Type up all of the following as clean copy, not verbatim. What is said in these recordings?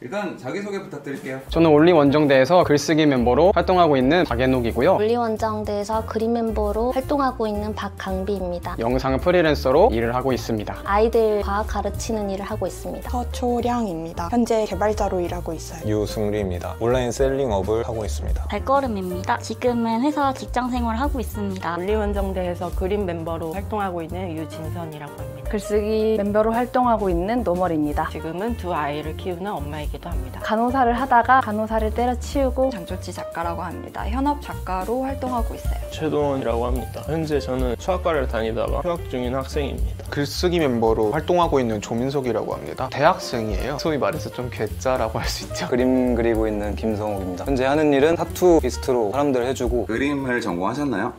일단 자기소개 부탁드릴게요. 저는 올리원정대에서 글쓰기 멤버로 활동하고 있는 박앤옥이고요. 올리원정대에서 그림 멤버로 활동하고 있는 박강비입니다. 영상 프리랜서로 일을 하고 있습니다. 아이들 과학 가르치는 일을 하고 있습니다. 서초량입니다. 현재 개발자로 일하고 있어요. 유승리입니다. 온라인 셀링업을 하고 있습니다. 발걸음입니다. 지금은 회사 직장 생활을 하고 있습니다. 올리원정대에서 그림 멤버로 활동하고 있는 유진선이라고 합니다. 글쓰기 멤버로 활동하고 있는 노멀입니다. 지금은 두 아이를 키우는 엄마이기도 합니다. 간호사를 하다가 간호사를 때려치우고 장조치 작가라고 합니다. 현업 작가로 활동하고 있어요. 최동원이라고 합니다. 현재 저는 수학과를 다니다가 휴학 중인 학생입니다. 글쓰기 멤버로 활동하고 있는 조민석이라고 합니다. 대학생이에요. 소위 말해서 좀 괴짜라고 할 수 있죠. 그림 그리고 있는 김성욱입니다. 현재 하는 일은 타투 비스트로 사람들 해주고. 그림을 전공하셨나요?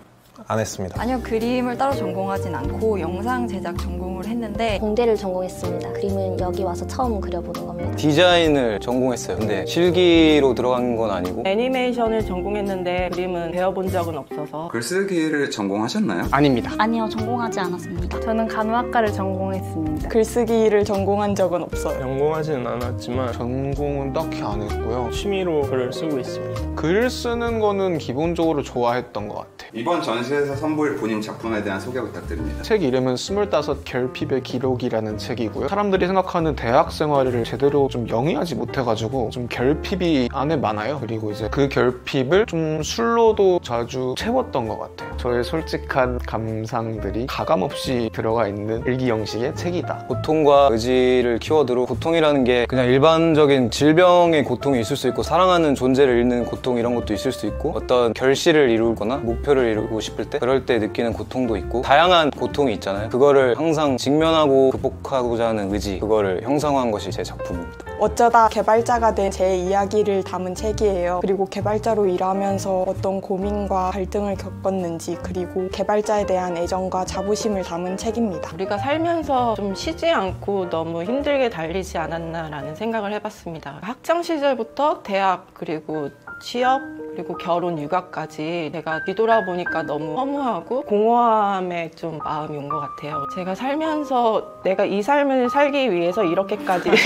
안 했습니다. 아니요, 그림을 따로 전공하진 않고 영상 제작 전공을 했는데 공대를 전공했습니다. 그림은 여기 와서 처음 그려보는 겁니다. 디자인을 전공했어요. 근데 실기로 들어간 건 아니고. 애니메이션을 전공했는데 그림은 배워본 적은 없어서. 글쓰기를 전공하셨나요? 아닙니다. 아니요, 전공하지 않았습니다. 저는 간호학과를 전공했습니다. 글쓰기를 전공한 적은 없어요. 전공하지는 않았지만 전공은 딱히 안 했고요. 취미로 글을 쓰고 있습니다. 글 쓰는 거는 기본적으로 좋아했던 것 같아요. 이번 전시에서 선보일 본인 작품에 대한 소개 부탁드립니다. 책 이름은 25 결핍의 기록이라는 책이고요. 사람들이 생각하는 대학 생활을 제대로 좀 영위하지 못해가지고 좀 결핍이 안에 많아요. 그리고 이제 그 결핍을 좀 술로도 자주 채웠던 것 같아요. 저의 솔직한 감상들이 가감없이 들어가 있는 일기 형식의 책이다. 고통과 의지를 키워드로, 고통이라는 게 그냥 일반적인 질병의 고통이 있을 수 있고, 사랑하는 존재를 잃는 고통 이런 것도 있을 수 있고, 어떤 결실을 이루거나 목표를 이루고 싶을 때, 그럴 때 느끼는 고통도 있고, 다양한 고통이 있잖아요. 그거를 항상 직면하고 극복하고자 하는 의지, 그거를 형성한 것이 제 작품입니다. 어쩌다 개발자가 된 제 이야기를 담은 책이에요. 그리고 개발자로 일하면서 어떤 고민과 갈등을 겪었는지, 그리고 개발자에 대한 애정과 자부심을 담은 책입니다. 우리가 살면서 좀 쉬지 않고 너무 힘들게 달리지 않았나라는 생각을 해봤습니다. 학창 시절부터 대학, 그리고 취업, 그리고 결혼, 육아까지 제가 뒤돌아보니까 너무 허무하고 공허함에 좀 마음이 온 것 같아요. 제가 살면서 내가 이 삶을 살기 위해서 이렇게까지 아니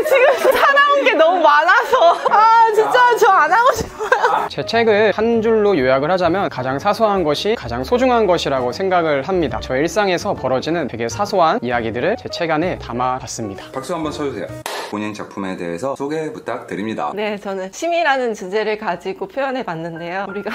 지금 살아온 게 너무 많아서 진짜 저 안 하고 싶어요. 제 책을 한 줄로 요약을 하자면 가장 사소한 것이 가장 소중한 것이라고 생각을 합니다. 저의 일상에서 벌어지는 되게 사소한 이야기들을 제 책 안에 담아봤습니다. 박수 한번 쳐주세요. 본인 작품에 대해서 소개 부탁드립니다. 네, 저는 취미라는 주제를 가지고 표현해봤는데요. 우리가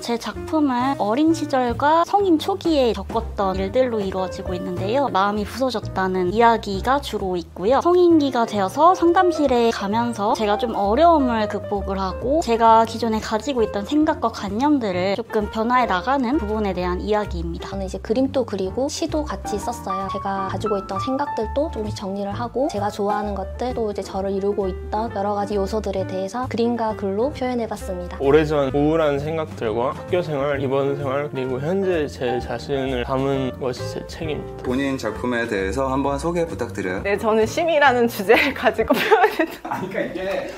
제 작품은 어린 시절과 성인 초기에 겪었던 일들로 이루어지고 있는데요. 마음이 부서졌다는 이야기가 주로 있고요. 성인기가 되어서 상담실에 가면서 제가 좀 어려움을 극복을 하고 제가 기존에 가지고 있던 생각과 관념들을 조금 변화해 나가는 부분에 대한 이야기입니다. 저는 이제 그림도 그리고 시도 같이 썼어요. 제가 가지고 있던 생각들도 조금씩 정리를 하고 제가 좋아하는 것들, 또 이제 저를 이루고 있던 여러 가지 요소들에 대해서 그림과 글로 표현해봤습니다. 오래전 우울한 생각들과 학교 생활, 입원 생활, 그리고 현재 제 자신을 담은 것이 제 책입니다. 본인 작품에 대해서 한번 소개 부탁드려요. 네, 저는 취미라는 주제를 가지고 표현했다. 아니 그러니까 이게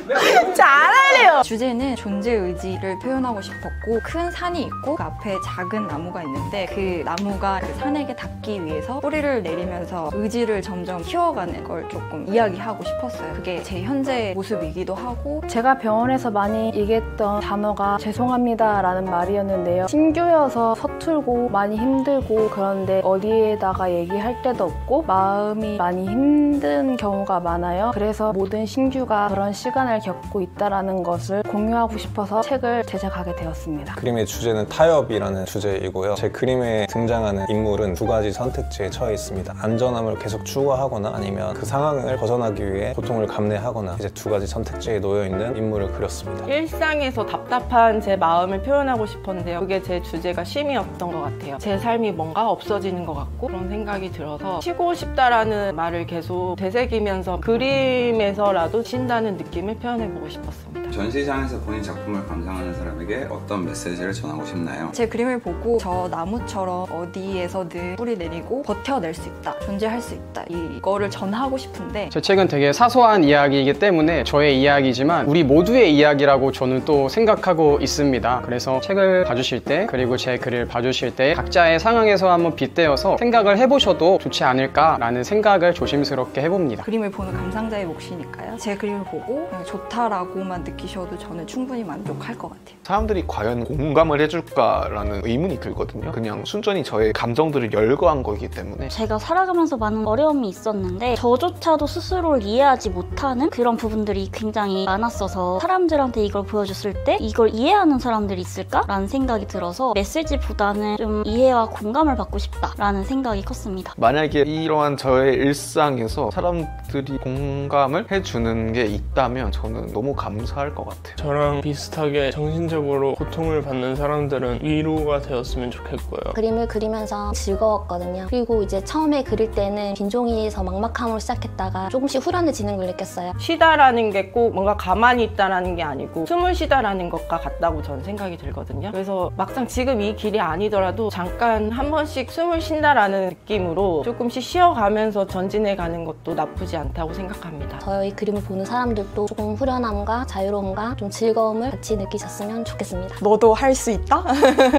잘하래요. 주제는 존재 의지를 표현하고 싶었고, 큰 산이 있고 그 앞에 작은 나무가 있는데 그 나무가 그 산에게 닿기 위해서 뿌리를 내리면서 의지를 점점 키워가는 걸 조금 이야기하고 싶었어요. 그게 제 현재 모습이기도 하고. 제가 병원에서 많이 얘기했던 단어가 죄송합니다 라는 말이었는데요. 신규여서 서툴고 많이 힘들고, 그런데 어디에다가 얘기할 데도 없고 마음이 많이 힘든 경우가 많아요. 그래서 모든 신규가 그런 시간을 겪고 있다는 것을 공유하고 싶어서 책을 제작하게 되었습니다. 그림의 주제는 타협이라는 주제이고요. 제 그림에 등장하는 인물은 두 가지 선택지에 처해 있습니다. 안전함을 계속 추구하거나 아니면 그 상황을 벗어나기 위해 고통을 감내하거나, 이제 두 가지 선택지에 놓여 있는 인물을 그렸습니다. 일상에서 답답한 제 마음을 표현하고 싶었는데요. 그게 제 주제가 쉼이었던 것 같아요. 제 삶이 뭔가 없어지는 것 같고 그런 생각이 들어서 쉬고 싶다라는 말을 계속 되새기면서 그림에서라도 쉰다는 느낌을 표현해보고 싶었습니다. 전시장에서 본인 작품을 감상하는 사람에게 어떤 메시지를 전하고 싶나요? 제 그림을 보고 저 나무처럼 어디에서든 뿌리 내리고 버텨낼 수 있다, 존재할 수 있다, 이거를 전하고 싶은데, 제 책은 되게 사소한 이야기이기 때문에 저의 이야기지만 우리 모두의 이야기라고 저는 또 생각하고 있습니다. 같습니다. 그래서 책을 봐주실 때 그리고 제 글을 봐주실 때 각자의 상황에서 한번 빗대어서 생각을 해보셔도 좋지 않을까라는 생각을 조심스럽게 해봅니다. 그림을 보는 감상자의 몫이니까요. 제 그림을 보고 그냥 좋다라고만 느끼셔도 저는 충분히 만족할 것 같아요. 사람들이 과연 공감을 해줄까라는 의문이 들거든요. 그냥 순전히 저의 감정들을 열거한 거기 때문에. 제가 살아가면서 많은 어려움이 있었는데 저조차도 스스로를 이해하지 못하는 그런 부분들이 굉장히 많았어서 사람들한테 이걸 보여줬을 때 이걸 이해하는 사람들이 있을까라는 생각이 들어서 메시지보다는 좀 이해와 공감을 받고 싶다라는 생각이 컸습니다. 만약에 이러한 저의 일상에서 사람들이 공감을 해주는 게 있다면 저는 너무 감사할 것 같아요. 저랑 비슷하게 정신적으로 고통을 받는 사람들은 위로가 되었으면 좋겠고요. 그림을 그리면서 즐거웠거든요. 그리고 이제 처음에 그릴 때는 빈종이에서 막막함으로 시작했다가 조금씩 후련해지는 걸 느꼈어요. 쉬다라는 게 꼭 뭔가 가만히 있다라는 게 아니고 숨을 쉬다라는 것과 같다고 저는 생각이 들거든요. 그래서 막상 지금 이 길이 아니더라도 잠깐 한 번씩 숨을 쉰다라는 느낌으로 조금씩 쉬어가면서 전진해 가는 것도 나쁘지 않다고 생각합니다. 저희 그림을 보는 사람들도 조금 후련함과 자유로움과 좀 즐거움을 같이 느끼셨으면 좋겠습니다. 너도 할 수 있다?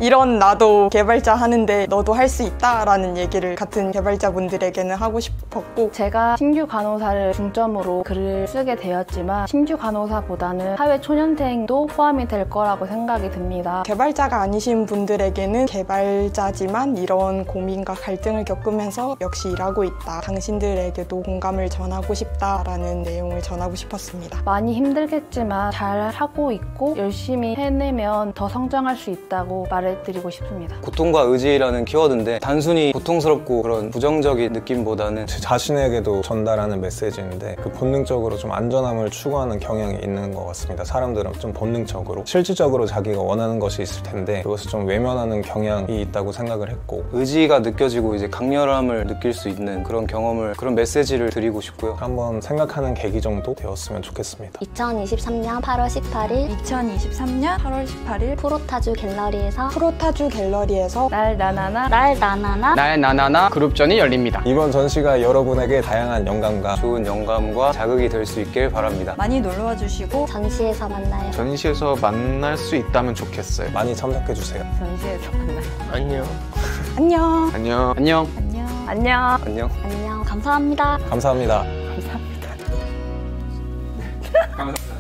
이런 나도 개발자 하는데 너도 할 수 있다? 라는 얘기를 같은 개발자분들에게는 하고 싶었고, 제가 신규 간호사를 중점으로 글을 쓰게 되었지만 신규 간호사보다는 사회 초년생도 포함이 될 거라고 생각이 듭니다. 개발자가 아니신 분들에게는 개발자지만 이런 고민과 갈등을 겪으면서 역시 일하고 있다. 당신들에게도 공감을 전하고 싶다라는 내용을 전하고 싶었습니다. 많이 힘들겠지만 잘 하고 있고 열심히 해내면 더 성장할 수 있다고 말해드리고 싶습니다. 고통과 의지라는 키워드인데 단순히 고통스럽고 그런 부정적인 느낌보다는 제 자신에게도 전달하는 메시지인데 그 본능적으로 좀 안전함을 추구하는 경향이 있는 것 같습니다. 사람들은 좀 본능적으로 실질적으로 자기가 원하는 것이 있을 텐데 그것을 좀 외면하는 경향이 있다고 생각을 했고, 의지가 느껴지고 이제 강렬함을 느낄 수 있는 그런 경험을, 그런 메시지를 드리고 싶고요. 한번 생각하는 계기 정도 되었으면 좋겠습니다. 2023년 8월 18일 2023년 8월 18일 프로타주 갤러리에서 날 나나나 날 나나나 그룹전이 열립니다. 이번 전시가 여러분에게 다양한 영감과 좋은 영감과 자극이 될 수 있길 바랍니다. 많이 놀러와 주시고 전시에서 만나요. 전시에서 만날 수 있다면 좋겠어요. 많이 참석해주세요. 전시에서 만나요. 안녕. 안녕. 안녕. 안녕. 안녕. 안녕. 안녕. 감사합니다. 감사합니다. 감사합니다. 감사합니다.